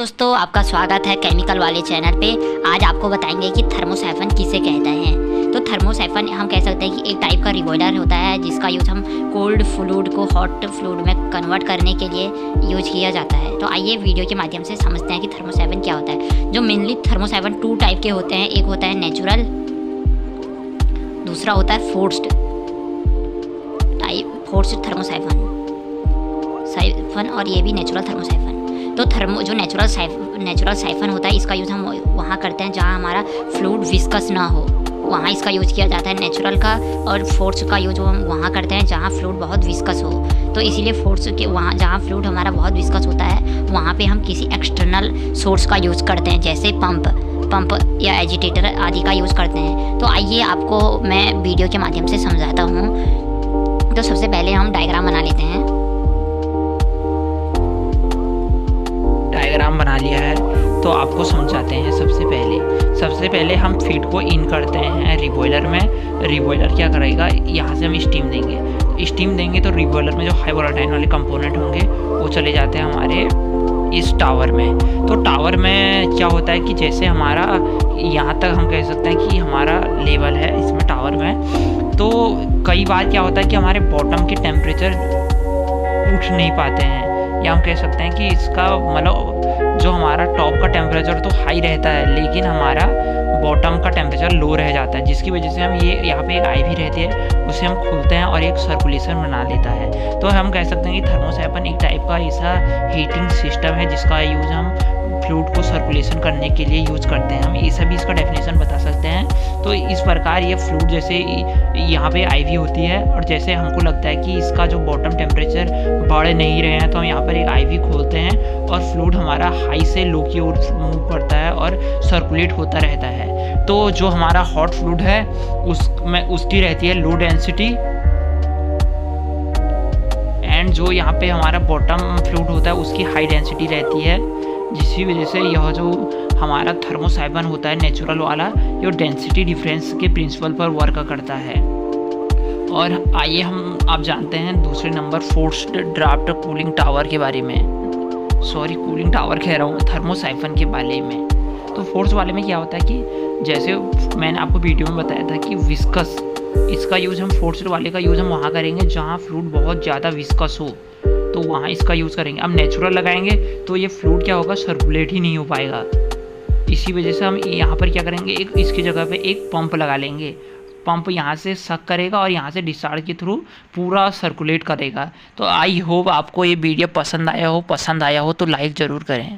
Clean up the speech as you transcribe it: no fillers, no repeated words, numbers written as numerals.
दोस्तों, आपका स्वागत है केमिकल वाले चैनल पे। आज आपको बताएंगे कि थर्मोसाइफन किसे कहते हैं। तो थर्मोसाइफन हम कह सकते हैं कि एक टाइप का रिबॉयलर होता है जिसका यूज हम कोल्ड फ्लूइड को हॉट फ्लूइड में कन्वर्ट करने के लिए यूज किया जाता है। तो आइए वीडियो के माध्यम से समझते हैं कि थर्मोसाइफन क्या होता है। जो मेनली थर्मोसाइफन 2 टाइप के होते हैं, एक होता है नेचुरल, दूसरा होता है फोर्स्ड थर्मोसाइफन और ये भी नेचुरल थर्मोसाइफन। तो जो नेचुरल साइफन होता है, इसका यूज़ हम वहाँ करते हैं जहाँ हमारा फ्लूइड विस्कस ना हो, वहाँ इसका यूज़ किया जाता है नेचुरल का। और फोर्स का यूज हम वहाँ करते हैं जहाँ फ्लूइड बहुत विस्कस हो। तो इसीलिए फोर्स के वहाँ जहाँ फ्लूइड हमारा बहुत विस्कस होता है, वहाँ पे हम किसी एक्सटर्नल सोर्स का यूज़ करते हैं, जैसे पंप या एजिटेटर आदि का यूज़ करते हैं। तो आइए आपको मैं वीडियो के माध्यम से समझाता हूँ। तो सबसे पहले हम डायग्राम बना लेते हैं। डायग्राम बना लिया है तो आपको समझाते हैं। सबसे पहले हम फीड को इन करते हैं रिबॉयलर में। रिबॉयलर क्या करेगा, यहाँ से हम स्टीम देंगे तो रिबॉयलर में जो हाई वोलेटाइल वाले कंपोनेंट होंगे वो चले जाते हैं हमारे इस टावर में। तो टावर में क्या होता है कि जैसे हमारा यहाँ तक हम कह सकते हैं कि हमारा लेवल है इसमें टावर में। तो कई बार क्या होता है कि हमारे बॉटम के टेम्परेचर उठ नहीं पाते हैं, या हम कह सकते हैं कि इसका मतलब जो हमारा टॉप का टेम्परेचर तो हाई रहता है लेकिन हमारा बॉटम का टेम्परेचर लो रह जाता है, जिसकी वजह से हम यहाँ पे एक आईवी रहती है, उसे हम खोलते हैं और एक सर्कुलेशन बना लेता है। तो हम कह सकते हैं कि थर्मोसाइफन एक टाइप का ऐसा हीटिंग सिस्टम है जिसका यूज़ हम फ्लूइड को सर्कुलेशन करने के लिए यूज़ करते हैं। हम ये भी इसका डेफिनेशन बता सकते हैं। तो इस प्रकार ये फ्लूइड जैसे यहाँ पे आईवी होती है और जैसे हमको लगता है कि इसका जो बॉटम टेम्परेचर बढ़ नहीं रहे हैं, तो हम यहाँ पर एक आईवी खोलते हैं और फ्लूइड हमारा हाई से लो की ओर मूव करता है और सर्कुलेट होता रहता है। तो जो हमारा हॉट फ्लूइड है उसकी रहती है लो डेंसिटी, एंड जो यहाँ पे हमारा बॉटम फ्लूइड होता है उसकी हाई डेंसिटी रहती है, जिसकी वजह से यह जो हमारा थर्मोसाइफन होता है नेचुरल वाला, ये डेंसिटी डिफरेंस के प्रिंसिपल पर वर्क करता है। और आइए आप जानते हैं दूसरे number forced draft cooling tower के बारे में। कूलिंग टावर कह रहा हूँ, थर्मोसाइफन के बारे में। तो फोर्स वाले में क्या होता है कि जैसे मैंने आपको वीडियो में बताया था कि विस्कस, इसका यूज़ हम फोर्स्ड वाले का यूज़ हम वहाँ करेंगे जहाँ फ्लूइड बहुत ज़्यादा विस्कस हो, तो वहाँ इसका यूज़ करेंगे। अब नेचुरल लगाएंगे तो ये फ्लूइड क्या होगा, सर्कुलेट ही नहीं हो पाएगा। इसी वजह से हम यहाँ पर क्या करेंगे, एक इसकी जगह पे एक पंप लगा लेंगे। पंप यहाँ से सक करेगा और यहाँ से डिस्चार्ज के थ्रू पूरा सर्कुलेट करेगा। तो आई होप आपको ये वीडियो पसंद आया हो तो लाइक ज़रूर करें।